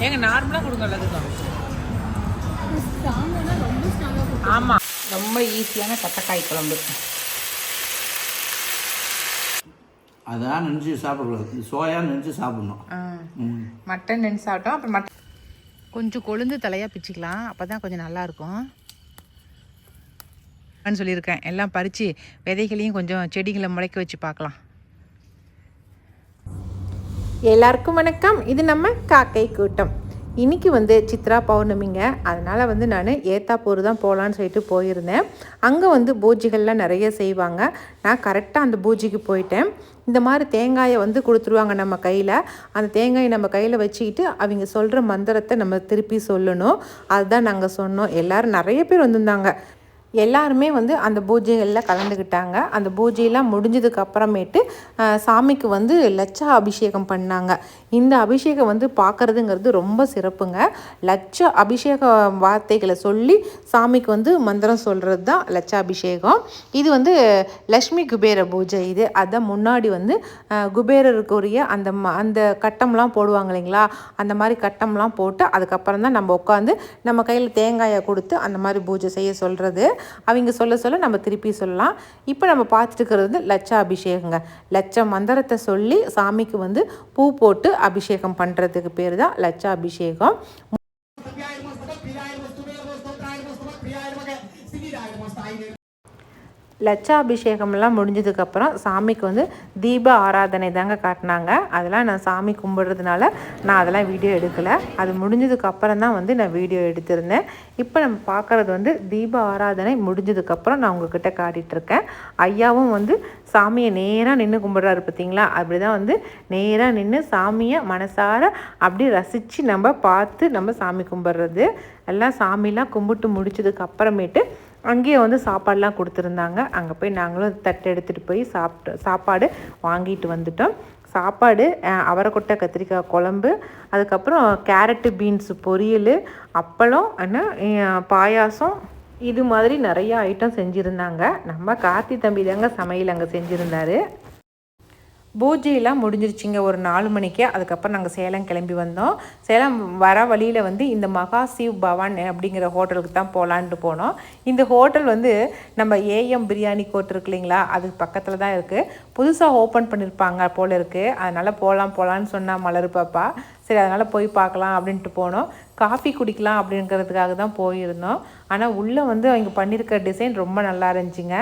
ஏங்க நார்மலாக கொடுங்க நல்லதுதான். ஆமாம், ரொம்ப ஈஸியான தட்டைக்காய் குழம்பு. அதான் நினச்சி சாப்பிடக்கூடாது, சோயா நினச்சி சாப்பிடணும். மட்டன் நினச்சி சாப்பிட்டோம். அப்புறம் கொஞ்சம் கொழுந்து தலையாக பிச்சுக்கலாம், அப்போ தான் கொஞ்சம் நல்லாயிருக்கும் சொல்லியிருக்கேன். எல்லாம் பறித்து விதைகளையும் கொஞ்சம் செடிகளை முளைக்க வச்சு பார்க்கலாம். எல்லாருக்கும் வணக்கம். இது நம்ம காக்கை கூட்டம். இன்றைக்கி வந்து சித்ரா பௌர்ணமிங்க. அதனால் வந்து நான் ஏத்தாப்பூர் தான் போகலான்னு சொல்லிட்டு போயிருந்தேன். அங்கே வந்து பூஜைகள்லாம் நிறைய செய்வாங்க. நான் கரெக்டாக அந்த பூஜைக்கு போயிட்டேன். இந்த மாதிரி தேங்காயை வந்து கொடுத்துருவாங்க நம்ம கையில். அந்த தேங்காயை நம்ம கையில் வச்சுக்கிட்டு அவங்க சொல்கிற மந்திரத்தை நம்ம திருப்பி சொல்லணும். அதுதான் நாங்கள் சொன்னோம். எல்லோரும் நிறைய பேர் வந்திருந்தாங்க. எல்லாருமே வந்து அந்த பூஜைகளில் கலந்துக்கிட்டாங்க. அந்த பூஜையெல்லாம் முடிஞ்சதுக்கு அப்புறமேட்டு சாமிக்கு வந்து லட்ச அபிஷேகம் பண்ணாங்க. இந்த அபிஷேகம் வந்து பார்க்குறதுங்கிறது ரொம்ப சிறப்புங்க. லட்ச அபிஷேக வார்த்தைகளை சொல்லி சாமிக்கு வந்து மந்திரம் சொல்கிறது தான் லட்ச அபிஷேகம். இது வந்து லக்ஷ்மி குபேர பூஜை. இது அதான் முன்னாடி வந்து குபேரருக்குரிய அந்த கட்டம்லாம் போடுவாங்க இல்லைங்களா, அந்த மாதிரி கட்டம்லாம் போட்டு அதுக்கப்புறம் தான் நம்ம உட்காந்து நம்ம கையில் தேங்காயை கொடுத்து அந்த மாதிரி பூஜை செய்ய சொல்கிறது. அவங்க சொல்ல நம்ம திருப்பி சொல்லலாம். இப்போ நம்ம பார்த்துட்டு இருக்கிறது வந்து லட்ச அபிஷேகங்க. லட்ச மந்திரத்தை சொல்லி சாமிக்கு வந்து பூ போட்டு அபிஷேகம் பண்ணுறதுக்கு பேர் தான் லட்ச அபிஷேகம். லட்சாபிஷேகம்லாம் முடிஞ்சதுக்கப்புறம் சாமிக்கு வந்து தீப ஆராதனை தாங்க காட்டினாங்க. அதெல்லாம் நான் சாமி கும்பிட்றதுனால நான் அதெல்லாம் வீடியோ எடுக்கலை. அது முடிஞ்சதுக்கப்புறம் தான் வந்து நான் வீடியோ எடுத்திருந்தேன். இப்போ நம்ம பார்க்குறது வந்து தீப ஆராதனை முடிஞ்சதுக்கப்புறம் நான் உங்ககிட்ட காட்டிகிட்ருக்கேன். ஐயாவும் வந்து சாமியை நேராக நின்று கும்பிட்றாரு பார்த்தீங்களா. அப்படி தான் வந்து நேராக நின்று சாமியை மனசார அப்படி ரசித்து நம்ம பார்த்து நம்ம சாமி கும்பிட்றது. எல்லாம் சாமிலாம் கும்பிட்டு முடிச்சதுக்கு அப்புறமேட்டு அங்கேயே வந்து சாப்பாடெலாம் கொடுத்துருந்தாங்க. அங்கே போய் நாங்களும் தட்டை எடுத்துகிட்டு போய் சாப்பாடு வாங்கிட்டு வந்துட்டோம். சாப்பாடு அவரைக்கொட்டை கத்திரிக்காய் குழம்பு, அதுக்கப்புறம் கேரட்டு பீன்ஸு பொரியல், அப்பளம், பாயாசம், இது மாதிரி நிறையா ஐட்டம் செஞ்சுருந்தாங்க. நம்ம கார்த்தி தம்பி தாங்க சமையல் அங்கே செஞ்சுருந்தார். பூஜையெல்லாம் முடிஞ்சிருச்சிங்க ஒரு 4 மணிக்கு. அதுக்கப்புறம் நாங்கள் சேலம் கிளம்பி வந்தோம். சேலம் வர வழியில் வந்து இந்த மகா சிவ் பவன் அப்படிங்கிற ஹோட்டலுக்கு தான் போகலான்ட்டு போனோம். இந்த ஹோட்டல் வந்து நம்ம ஏஎம் பிரியாணி கோட் இருக்கு இல்லைங்களா, அதுக்கு பக்கத்தில் தான் இருக்குது. புதுசாக ஓப்பன் பண்ணியிருப்பாங்க போல் இருக்குது. அதனால் போகலான்னு சொன்னால் மலர் பாப்பா. சரி, அதனால் போய் பார்க்கலாம் அப்படின்ட்டு போனோம். காஃபி குடிக்கலாம் அப்படிங்கிறதுக்காக தான் போயிருந்தோம். ஆனால் உள்ளே வந்து அவங்க பண்ணியிருக்க டிசைன் ரொம்ப நல்லா இருந்துச்சுங்க.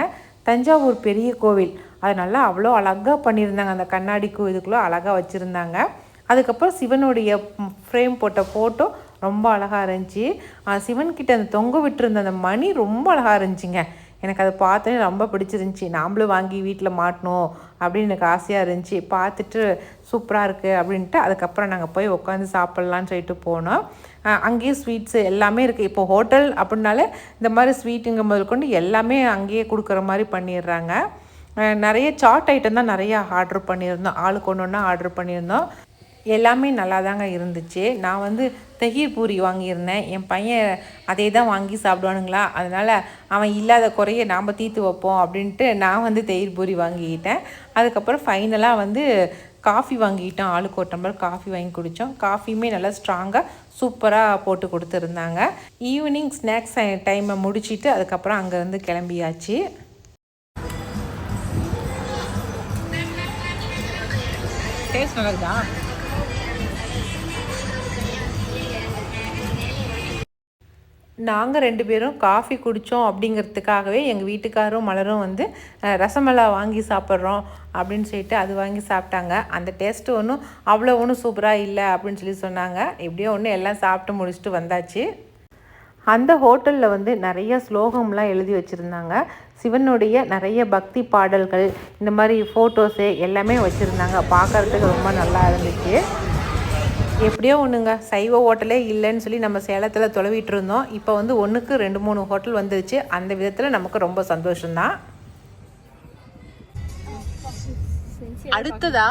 தஞ்சாவூர் பெரிய கோவில் அது நல்லா அவ்வளோ அழகாக பண்ணியிருந்தாங்க. அந்த கண்ணாடிக்கு இதுக்குள்ளே அழகாக வச்சுருந்தாங்க. அதுக்கப்புறம் சிவனுடைய ஃப்ரேம் போட்ட ஃபோட்டோ ரொம்ப அழகாக இருந்துச்சு. சிவன்கிட்ட அந்த தொங்க விட்டுருந்த அந்த மணி ரொம்ப அழகாக இருந்துச்சுங்க. எனக்கு அதை பார்த்தோன்னே ரொம்ப பிடிச்சிருந்துச்சி. நாம்ளும் வாங்கி வீட்டில் மாட்டணும் அப்படின்னு எனக்கு ஆசையாக இருந்துச்சு. பார்த்துட்டு சூப்பராக இருக்குது அப்படின்ட்டு அதுக்கப்புறம் நாங்கள் போய் உட்காந்து சாப்பிட்லான்னு சொல்லிட்டு போனோம். அங்கேயே ஸ்வீட்ஸு எல்லாமே இருக்குது. இப்போ ஹோட்டல் அப்படின்னாலே இந்த மாதிரி ஸ்வீட்டுங்க முதல் கொண்டு எல்லாமே அங்கேயே கொடுக்குற மாதிரி பண்ணிடுறாங்க. நிறைய சாட் ஐட்டம் தான் நிறையா ஆர்டர் பண்ணியிருந்தோம். ஆளுக்கு ஒன்று ஆர்டர் பண்ணியிருந்தோம். எல்லாமே நல்லா தாங்க இருந்துச்சு. நான் வந்து தயிர் பூரி வாங்கியிருந்தேன். என் பையன் அதே தான் வாங்கி சாப்பிடுவானுங்களா, அதனால் அவன் இல்லாத குறைய நாம் தீர்த்து வைப்போம் அப்படின்ட்டு நான் வந்து தயிர் பூரி வாங்கிக்கிட்டேன். அதுக்கப்புறம் ஃபைனலாக வந்து காஃபி வாங்கிக்கிட்டோம். ஆளுக்கு ஒரு டம்ளர் காஃபி வாங்கி குடித்தோம். காஃபியுமே நல்லா ஸ்ட்ராங்காக சூப்பராக போட்டு கொடுத்துருந்தாங்க. ஈவினிங் ஸ்நாக்ஸ் டைமை முடிச்சுட்டு அதுக்கப்புறம் அங்கேருந்து கிளம்பியாச்சு. டேஸ்ட் நல்லாக்குதா? நாங்கள் 2 பேரும் காஃபி குடித்தோம் அப்படிங்கிறதுக்காகவே எங்கள் வீட்டுக்காரும் மலரும் வந்து ரசமலா வாங்கி சாப்பிட்றோம் அப்படின்னு சொல்லிட்டு அது வாங்கி சாப்பிட்டாங்க. அந்த டேஸ்ட்டு ஒன்றும் அவ்வளோ ஒன்றும் சூப்பராக இல்லை அப்படின்னு சொல்லி சொன்னாங்க. எப்படியோ ஒன்று எல்லாம் சாப்பிட்டு முடிச்சுட்டு வந்தாச்சு. அந்த ஹோட்டலில் வந்து நிறைய ஸ்லோகம்லாம் எழுதி வச்சுருந்தாங்க. சிவனுடைய நிறைய பக்தி பாடல்கள், இந்த மாதிரி ஃபோட்டோஸு எல்லாமே வச்சுருந்தாங்க. பார்க்குறதுக்கு ரொம்ப நல்லா இருந்துச்சு. எப்படியோ ஒன்றுங்க, சைவ ஹோட்டலே இல்லைன்னு சொல்லி நம்ம சேலத்தில் தொலைவிட்டு இருந்தோம். இப்போ வந்து 1க்கு 2-3 ஹோட்டல் வந்துருச்சு. அந்த விதத்தில் நமக்கு ரொம்ப சந்தோஷம்தான். அடுத்ததா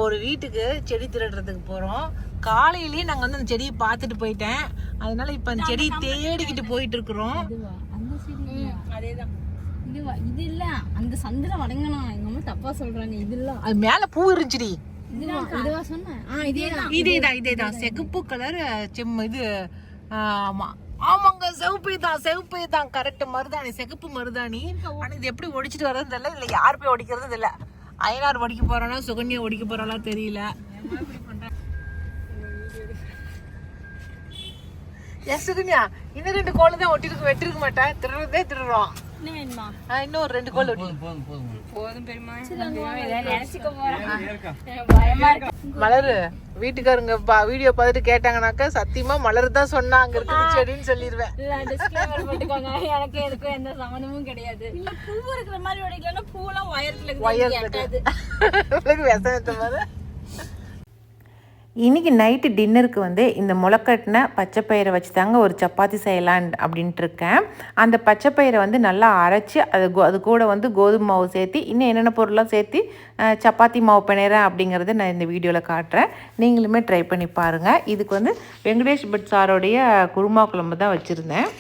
ஒரு வீட்டுக்கு செடி திருடுறதுக்கு போகிறோம். காலையிலேயே நாங்கள் வந்து அந்த செடியை பார்த்துட்டு போயிட்டேன். அதனால இப்போ அந்த செடியை தேடிக்கிட்டு போயிட்டு இருக்கிறோம். அதேதான். இது இல்ல அந்த சந்தில வடங்கணும் எங்க அம்மா தப்பா சொல்றாங்க. இது இல்ல அது மேல பூ இருந்துச்சுடி. இதுவா சொன்னேன். இதேதான் சிகப்பு கலர் இது. ஆமா ஆமாங்க, செவப்பே தான் கரெக்ட். மருதாணி, சிகப்பு மருதாணி. ஆனா இது எப்படி ஒடிச்சிட்டு வர்றது தெரியல, இல்ல யார் போய் ஒடிக்கிறது இல்ல. அயனார் ஒடிக்க போறானா சுகன்யா ஒடிக்க போறாளா தெரியல. எஸ் சுகன்யா, இன்னும் 2 கோல் தான் வெட்டிருக்க மாட்டேன். திருடுறோம். என்ன வேணுமா? இன்னும் ஒரு 2 கோல் ஒட்டி. போதும் பெருமா. நினைச்சுக்க போறேன். மலரு வீட்டுக்காரங்க வீடியோ பார்த்துட்டு கேட்டாங்கனாக்கா சத்தியமா மலர் தான் சொன்னா அங்க இருக்குது செடின்னு சொல்லிடுவேன். டிஸ்க்ளைமர் போட்டுக்கோங்க. எனக்கு எதுக்கும் எந்த சம்மந்தமும் கிடையாது. இல்ல பூ இருக்கிற மாதிரி உடைக்கலன்னா பூலாம் வயருக்கு விசனத்த மாதிரி. இன்றைக்கி நைட்டு டின்னருக்கு வந்து இந்த முளைக்கட்டின பச்சைப்பயிரை வச்சு தாங்க ஒரு சப்பாத்தி செய்யலான் அப்படின்ட்டு இருக்கேன். அந்த பச்சைப்பயிரை வந்து நல்லா அரைச்சி அது கூட வந்து கோதுமை மாவு சேர்த்து இன்னும் என்னென்ன பொருள்லாம் சேர்த்து சப்பாத்தி மாவு பிணைறேன் அப்படிங்கிறத நான் இந்த வீடியோவில் காட்டுறேன். நீங்களுமே ட்ரை பண்ணி பாருங்கள். இதுக்கு வந்து வெங்கடேஷ் பட் சாரோடைய குருமா குழம்பு தான் வச்சுருந்தேன்.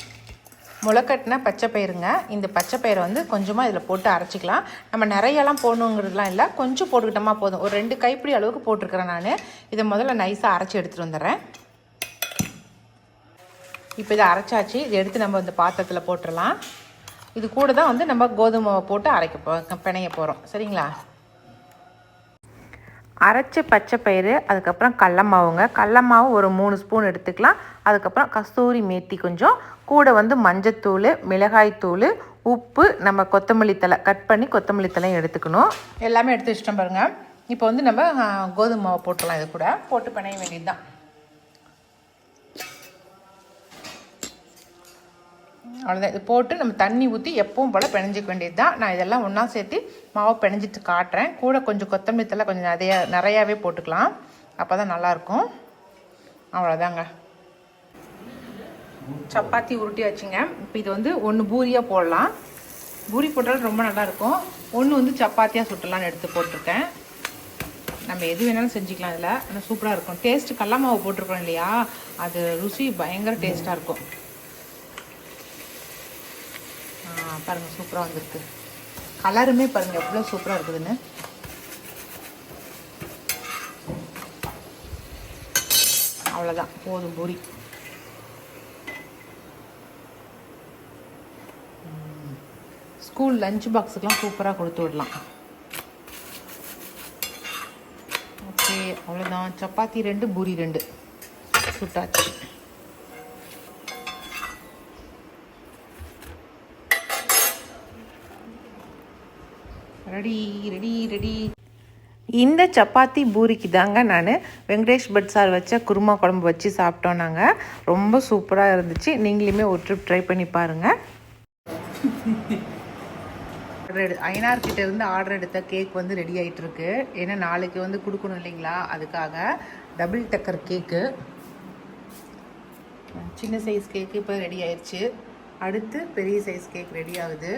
முளைக்கட்டின பச்சைப்பயிருங்க. இந்த பச்சைப்பயிரை வந்து கொஞ்சமாக இதில் போட்டு அரைச்சிக்கலாம். நம்ம நிறையெல்லாம் போடணுங்கிறதுலாம் இல்லை, கொஞ்சம் போட்டுக்கிட்டோமா போதும். ஒரு 2 கைப்பிடி அளவுக்கு போட்டிருக்கிறேன் நான். இதை முதல்ல நைஸாக அரைச்சி எடுத்துகிட்டு வந்துடுறேன். இப்போ இதை அரைச்சாச்சு. இதை எடுத்து நம்ம இந்த பாத்திரத்தில் போட்டுடலாம். இது கூட தான் வந்து நம்ம கோதுமை போட்டு பிணைய போகிறோம். சரிங்களா? அரைச்ச பச்சைப்பயிறு, அதுக்கப்புறம் கடல மாவு ஒரு 3 ஸ்பூன் எடுத்துக்கலாம். அதுக்கப்புறம் கஸ்தூரி மேத்தி கொஞ்சம், கூட வந்து மஞ்சத்தூள், மிளகாய்த்தூள், உப்பு, நம்ம கொத்தமல்லி தழை கட் பண்ணி கொத்தமல்லி தழையும் எடுத்துக்கணும். எல்லாமே எடுத்து வச்சிட்டோம் பாருங்கள். இப்போ வந்து நம்ம கோதுமை மாவு போட்டுடலாம். இது கூட போட்டு பிணைய வேண்டியது தான். அவ்வளோதான். இது போட்டு நம்ம தண்ணி ஊற்றி எப்பவும் போல் பிணைஞ்சிக்க வேண்டியது தான். நான் இதெல்லாம் ஒன்றா சேர்த்து மாவு பிணைஞ்சிட்டு காட்டுறேன். கூட கொஞ்சம் கொத்தமல்லி தழை கொஞ்சம் நிறையாவே போட்டுக்கலாம். அப்போ தான் நல்லாயிருக்கும். அவ்வளோதாங்க. சப்பாத்தி உருட்டி வச்சுங்க. இப்போ இது வந்து 1 பூரியாக போடலாம். பூரி போட்டாலும் ரொம்ப நல்லாயிருக்கும். 1 வந்து சப்பாத்தியாக சுட்டலான்னு எடுத்து போட்டிருக்கேன். நம்ம எது வேணாலும் செஞ்சுக்கலாம் இதில். ஆனால் சூப்பராக இருக்கும். டேஸ்ட்டு கடல மாவு போட்டிருக்கோம் இல்லையா, அது ருசி பயங்கர டேஸ்ட்டாக இருக்கும். பாருங்கள், சூப்பராக வந்திருக்கு. கலருமே பாருங்கள் எவ்வளோ சூப்பராக இருக்குதுன்னு. அவ்வளோதான், போதும் பூரி. ஸ்கூல் லஞ்ச் பாக்ஸுக்கெலாம் சூப்பராக கொடுத்து விடலாம். ஓகே, அவ்வளோதான். சப்பாத்தி 2, பூரி 2 சுட்டாச்சு. ரெடி. இந்த சப்பாத்தி பூரிக்கு தாங்க நான் வெங்கடேஷ் பட் சார் வச்ச குருமா குழம்பு வச்சு சாப்பிட்டோம் நாங்கள். ரொம்ப சூப்பராக இருந்துச்சு. நீங்களுமே ஒரு ட்ரிப் ட்ரை பண்ணி பாருங்கள். அயனார்கிட்ட இருந்து ஆர்டர் எடுத்த கேக் வந்து ரெடி ஆகிட்டு இருக்கு. ஏன்னா நாளைக்கு வந்து கொடுக்கணும் இல்லைங்களா, அதுக்காக டபுள் டக்கர் கேக்கு, சின்ன சைஸ் கேக்கு இப்போ ரெடி ஆயிடுச்சு. அடுத்து பெரிய சைஸ் கேக் ரெடி ஆகுது.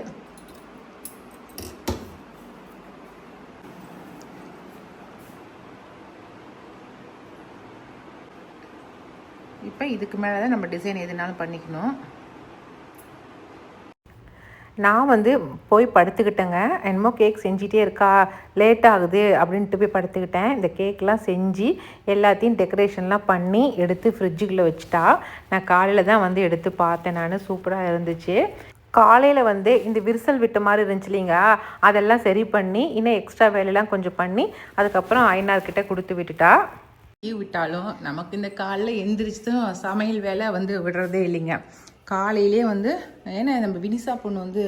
இப்போ இதுக்கு மேலே தான் நம்ம டிசைன் எதுனாலும் பண்ணிக்கணும். நான் வந்து போய் படுத்துக்கிட்டேங்க. என்னமோ கேக் செஞ்சிட்டே இருக்கா, லேட் ஆகுது அப்படின்ட்டு போய் படுத்துக்கிட்டேன். இந்த கேக்லாம் செஞ்சு எல்லாத்தையும் டெக்கரேஷன்லாம் பண்ணி எடுத்து ஃப்ரிட்ஜுக்குள்ளே வச்சுட்டா. நான் காலையில் தான் வந்து எடுத்து பார்த்தேன். நான் சூப்பராக இருந்துச்சு. காலையில் வந்து இந்த விரிசல் விட்ட மாதிரி இருந்துச்சு இல்லைங்க, அதெல்லாம் சரி பண்ணி இன்னும் எக்ஸ்ட்ரா வேலையெல்லாம் கொஞ்சம் பண்ணி அதுக்கப்புறம் அயனார்கிட்ட கொடுத்து விட்டுட்டா. லீவ் விட்டாலும் நமக்கு இந்த காலையில் எந்திரிச்சும் சமையல் வேலை வந்து விடுறதே இல்லைங்க. காலையிலே வந்து ஏன்னா நம்ம வினிசா பொண்ணு வந்து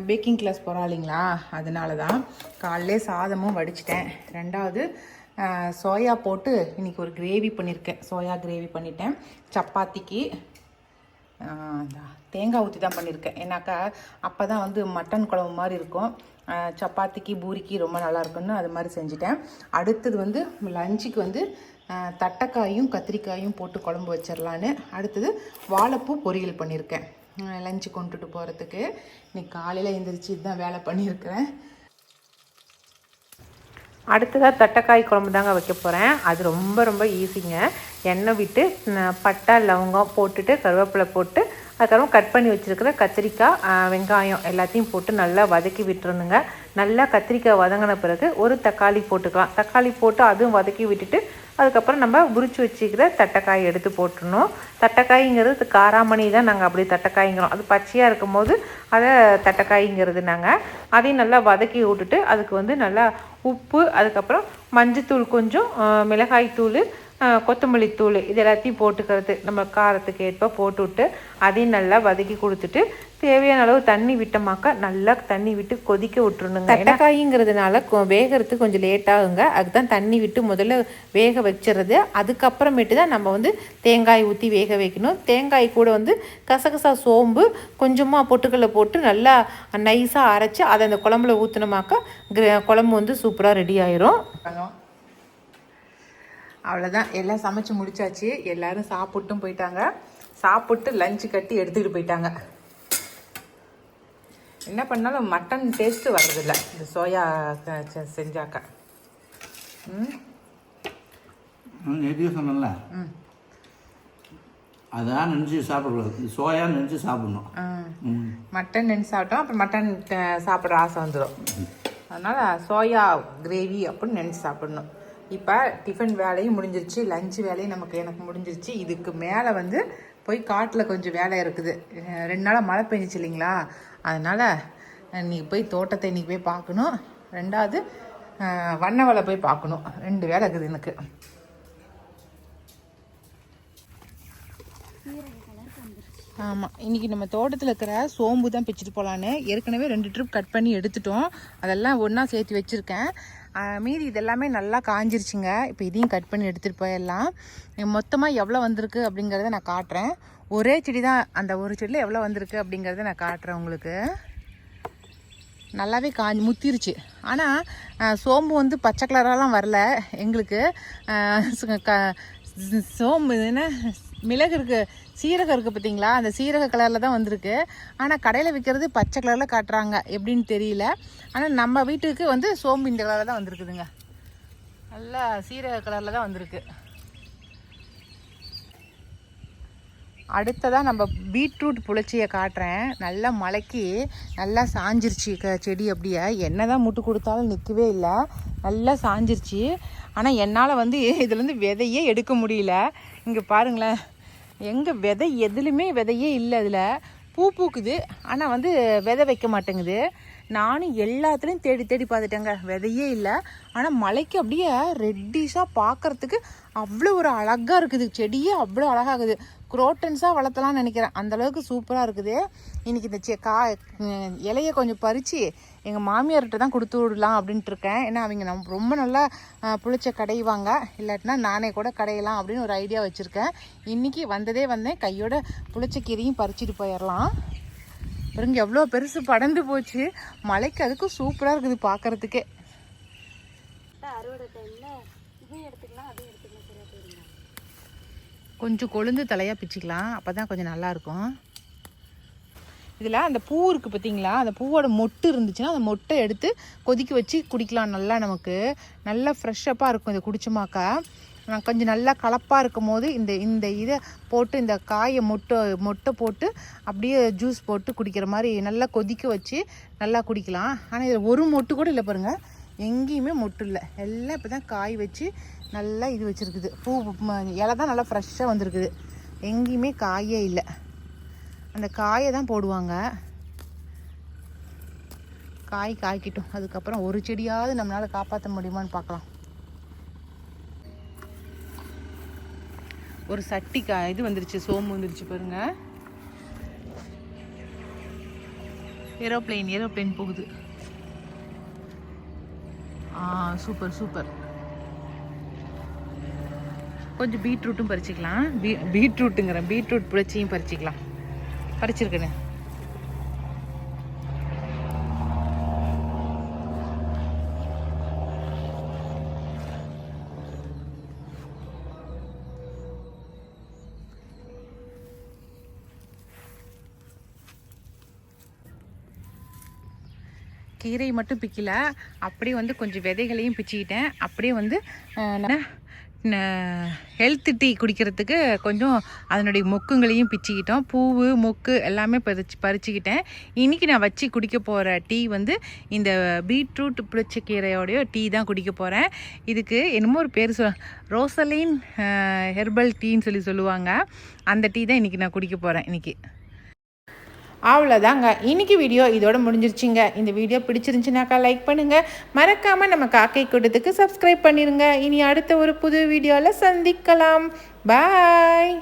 பேக்கிங் கிளாஸ் போகிறா இல்லைங்களா, அதனால தான் காலையிலே சாதமும் வடிச்சிட்டேன். 2வது சோயா போட்டு இன்றைக்கி ஒரு கிரேவி பண்ணியிருக்கேன். சோயா கிரேவி பண்ணிட்டேன். சப்பாத்திக்கு தேங்காய் ஊற்றி தான் பண்ணியிருக்கேன். ஏன்னாக்கா அப்போ தான் வந்து மட்டன் குழம்பு மாதிரி இருக்கும். சப்பாத்திக்கு பூரிக்கு ரொம்ப நல்லாயிருக்குன்னு அது மாதிரி செஞ்சுட்டேன். அடுத்தது வந்து லஞ்சுக்கு வந்து தட்டைக்காயும் கத்திரிக்காயும் போட்டு குழம்பு வச்சிடலான்னு. அடுத்தது வாழைப்பூ பொரியல் பண்ணியிருக்கேன் லஞ்சு கொண்டுட்டு போகிறதுக்கு. இன்னைக்கு காலையில் எழுந்திரிச்சு இதுதான் வேலை பண்ணியிருக்கிறேன். அடுத்ததாக தட்டைக்காய் குழம்பு தாங்க வைக்க போகிறேன். அது ரொம்ப ரொம்ப ஈஸிங்க. எண்ணெய் விட்டு பட்டை லவங்கம் போட்டுட்டு கருவேப்பிலை போட்டு அதுக்கப்புறம் கட் பண்ணி வச்சுருக்கிற கத்திரிக்காய், வெங்காயம் எல்லாத்தையும் போட்டு நல்லா வதக்கி விட்டுருணுங்க. நல்லா கத்திரிக்காய் வதங்கின பிறகு ஒரு தக்காளி போட்டுக்கலாம். தக்காளி போட்டு அதுவும் வதக்கி விட்டுட்டு அதுக்கப்புறம் நம்ம உரிச்சு வச்சுக்கிற தட்டைக்காய் எடுத்து போட்டுடணும். தட்டைக்காய்ங்கிறது காராமணி தான் நாங்கள் அப்படி தட்டைக்காய்ங்கிறோம். அது பச்சையாக இருக்கும் போது அதை தட்டைக்காய்ங்கிறது நாங்கள். அதையும் நல்லா வதக்கி விட்டுட்டு அதுக்கு வந்து நல்லா உப்பு, அதுக்கப்புறம் மஞ்சத்தூள் கொஞ்சம், மிளகாய் தூள், கொத்தமல்லி தூள் இது எல்லாத்தையும் போட்டுக்கிறது நம்ம காரத்துக்கு ஏற்ப போட்டுவிட்டு அதையும் நல்லா வதக்கி கொடுத்துட்டு தேவையான அளவு தண்ணி விட்டமாக்கா நல்லா தண்ணி விட்டு கொதிக்க விட்டுருணுங்க. தட்டைக்காய்ங்கிறதுனால வேகிறதுக்கு கொஞ்சம் லேட் ஆகுங்க. அதுதான் தண்ணி விட்டு முதல்ல வேக வச்சுறது. அதுக்கப்புறமேட்டு தான் நம்ம வந்து தேங்காய் ஊற்றி வேக வைக்கணும். தேங்காய் கூட வந்து கசகசா, சோம்பு, கொஞ்சமாக பொட்டுக்கல்லை போட்டு நல்லா நைஸாக அரைச்சி அதை அந்த குழம்புல ஊற்றினோமாக்கா குழம்பு வந்து சூப்பராக ரெடி ஆயிரும். அவ்வளோதான், எல்லாம் சமைச்சு முடிச்சாச்சு. எல்லோரும் சாப்பிட்டும் போயிட்டாங்க. சாப்பிட்டு லஞ்சு கட்டி எடுத்துக்கிட்டு போயிட்டாங்க. என்ன பண்ணாலும் மட்டன் டேஸ்ட்டு வர்றதில்ல இந்த சோயா செஞ்சாக்கா. எதையும் சொன்னல அதான் நினச்சி சாப்பிடக்கூடாது, சோயா நினச்சி சாப்பிடணும். மட்டன் நினச்சி சாப்பிட்டோம் அப்புறம் மட்டன் சாப்பிட்ற ஆசை வந்துடும். அதனால் சோயா கிரேவி அப்படின்னு நினச்சி சாப்பிடணும். இப்போ டிஃபன் வேலையும் முடிஞ்சிருச்சு, லஞ்சு வேலையும் எனக்கு முடிஞ்சிருச்சு. இதுக்கு மேலே வந்து போய் காட்டில் கொஞ்சம் வேலை இருக்குது. 2 நாளாக மழை பெஞ்சிச்சு இல்லைங்களா, அதனால் இன்றைக்கி போய் தோட்டத்தை இன்றைக்கி போய் பார்க்கணும். 2வது வண்ணவலை போய் பார்க்கணும். 2 வேலை இருக்குது எனக்கு. ஆமாம், இன்றைக்கி நம்ம தோட்டத்தில் இருக்கிற சோம்பு தான் பிச்சுட்டு போகலான்னு ஏற்கனவே 2 ட்ரிப் கட் பண்ணி எடுத்துட்டோம். அதெல்லாம் ஒன்றா சேர்த்து வச்சுருக்கேன். மீதி இதெல்லாமே நல்லா காஞ்சிருச்சுங்க. இப்போ இதையும் கட் பண்ணி எடுத்துகிட்டு போயிடலாம். மொத்தமாக எவ்வளோ வந்திருக்கு அப்படிங்கிறத நான் காட்டுறேன். ஒரே செடி தான், அந்த ஒரு செடியில் எவ்வளோ வந்திருக்கு அப்படிங்கிறத நான் காட்டுறேன் உங்களுக்கு. நல்லாவே முத்திருச்சு. ஆனால் சோம்பு வந்து பச்சை கலரெலாம் வரல எங்களுக்கு. சோம்பு என்ன மிளகு இருக்குது, சீரகம் இருக்குது பார்த்தீங்களா, அந்த சீரக கலரில் தான் வந்திருக்கு. ஆனால் கடையில் விற்கிறது பச்சை கலரில் காட்டுறாங்க, எப்படின்னு தெரியல. ஆனால் நம்ம வீட்டுக்கு வந்து சோம்பு இந்த கலரில் தான் வந்திருக்குதுங்க. நல்லா சீரக கலரில் தான் வந்திருக்கு. அடுத்ததாக நம்ம பீட்ரூட் புளிச்சியை காட்டுறேன். நல்லா மலைக்கு நல்லா சாஞ்சிருச்சு செடி. அப்படியே என்ன தான் முட்டு கொடுத்தாலும் நிற்கவே இல்லை, நல்லா சாஞ்சிருச்சு. ஆனால் என்னால் வந்து இதுலேருந்து விதையே எடுக்க முடியல. இங்கே பாருங்களேன், எங்கே விதை எதுலையுமே விதையே இல்லை. அதில் பூ பூக்குது, ஆனால் வந்து விதை வைக்க மாட்டேங்குது. நானும் எல்லாத்துலேயும் தேடி தேடி பார்த்துட்டேங்க, விதையே இல்லை. ஆனால் மலைக்கு அப்படியே ரெட்டிஷாக பார்க்குறதுக்கு அவ்வளோ ஒரு அழகாக இருக்குது. செடியே அவ்வளோ அழகாகுது. குரோட்டன்ஸாக வளர்த்தலாம்னு நினைக்கிறேன், அந்தளவுக்கு சூப்பராக இருக்குது. இன்றைக்கி இந்த இலையை கொஞ்சம் பறித்து எங்கள் மாமியார்கிட்ட தான் கொடுத்து விடலாம் அப்படின்ட்டு இருக்கேன். ஏன்னா அவங்க ரொம்ப நல்லா புளிச்ச கடைவாங்க, இல்லாட்டினா நானே கூட கடையலாம் அப்படின்னு ஒரு ஐடியா வச்சுருக்கேன். இன்றைக்கி வந்தேன், கையோட புளிச்ச கீரையும் பறிச்சுட்டு போயிடலாம். பாருங்க எவ்வளோ பெருசு படர்ந்து போச்சு. மலைக்கு அதுக்கும் சூப்பராக இருக்குது பார்க்குறதுக்கே. கொஞ்சம் கொழுந்து தலையாக பிச்சுக்கலாம், அப்போ தான் கொஞ்சம் நல்லாயிருக்கும். இதில் அந்த பூ இருக்குது பார்த்தீங்களா, அந்த பூவோட மொட்டு இருந்துச்சுன்னா அந்த மொட்டை எடுத்து கொதிக்க வச்சு குடிக்கலாம். நல்லா நமக்கு நல்லா ஃப்ரெஷ்ஷப்பாக இருக்கும் இதை குடிச்சோமாக்கா. கொஞ்சம் நல்லா கலப்பாக இருக்கும் போது இந்த இதை போட்டு இந்த காயை மொட்டை போட்டு அப்படியே ஜூஸ் போட்டு குடிக்கிற மாதிரி நல்லா கொதிக்க வச்சு நல்லா குடிக்கலாம். ஆனால் இதில் ஒரு மொட்டு கூட இல்லை பாருங்கள், எங்கேயுமே மொட்டு இல்லை. எல்லாம் இப்போ தான் காய் வச்சு நல்லா இது வச்சுருக்குது. பூ இலை தான் நல்லா ஃப்ரெஷ்ஷாக வந்திருக்குது, எங்கேயுமே காயே இல்லை. அந்த காயை தான் போடுவாங்க. காய்க்கிட்டும், அதுக்கப்புறம் ஒரு செடியாவது நம்மளால் காப்பாற்ற முடியுமான்னு பார்க்கலாம். ஒரு சட்டி இது வந்துருச்சு, சோம்பு வந்துருச்சு பாருங்க. ஏரோப்ளேன் போகுது. சூப்பர். கொஞ்சம் பீட்ரூட்டும் பறிச்சிக்கலாம். பீட்ரூட் புளிச்சியும் பறிச்சிக்கலாம். பறிச்சிருக்கேன்னு கீரை மட்டும் பிக்கல, அப்படியே வந்து கொஞ்சம் விதைகளையும் பிச்சுக்கிட்டேன். அப்படியே வந்து ஹெல்த் டீ குடிக்கிறதுக்கு கொஞ்சம் அதனுடைய மொக்குங்களையும் பிச்சுக்கிட்டோம். பூவு மொக்கு எல்லாமே பறிச்சுக்கிட்டேன். இன்றைக்கி நான் வச்சு குடிக்க போகிற டீ வந்து இந்த பீட்ரூட் புளிச்சக்கீரையோடைய டீ தான் குடிக்க போகிறேன். இதுக்கு என்னமோ ஒரு பேர் ரோசலின் ஹெர்பல் டீன்னு சொல்லுவாங்க. அந்த டீ தான் இன்றைக்கி நான் குடிக்க போகிறேன். இன்றைக்கி அவ்வளோதாங்க. இன்றைக்கி வீடியோ இதோட முடிஞ்சிருச்சுங்க. இந்த வீடியோ பிடிச்சிருந்துச்சுனாக்கா லைக் பண்ணுங்கள். மறக்காமல் நம்ம காக்கை கூட்டத்துக்கு சப்ஸ்கிரைப் பண்ணிடுங்க. இனி அடுத்த ஒரு புது வீடியோவில் சந்திக்கலாம். பாய்.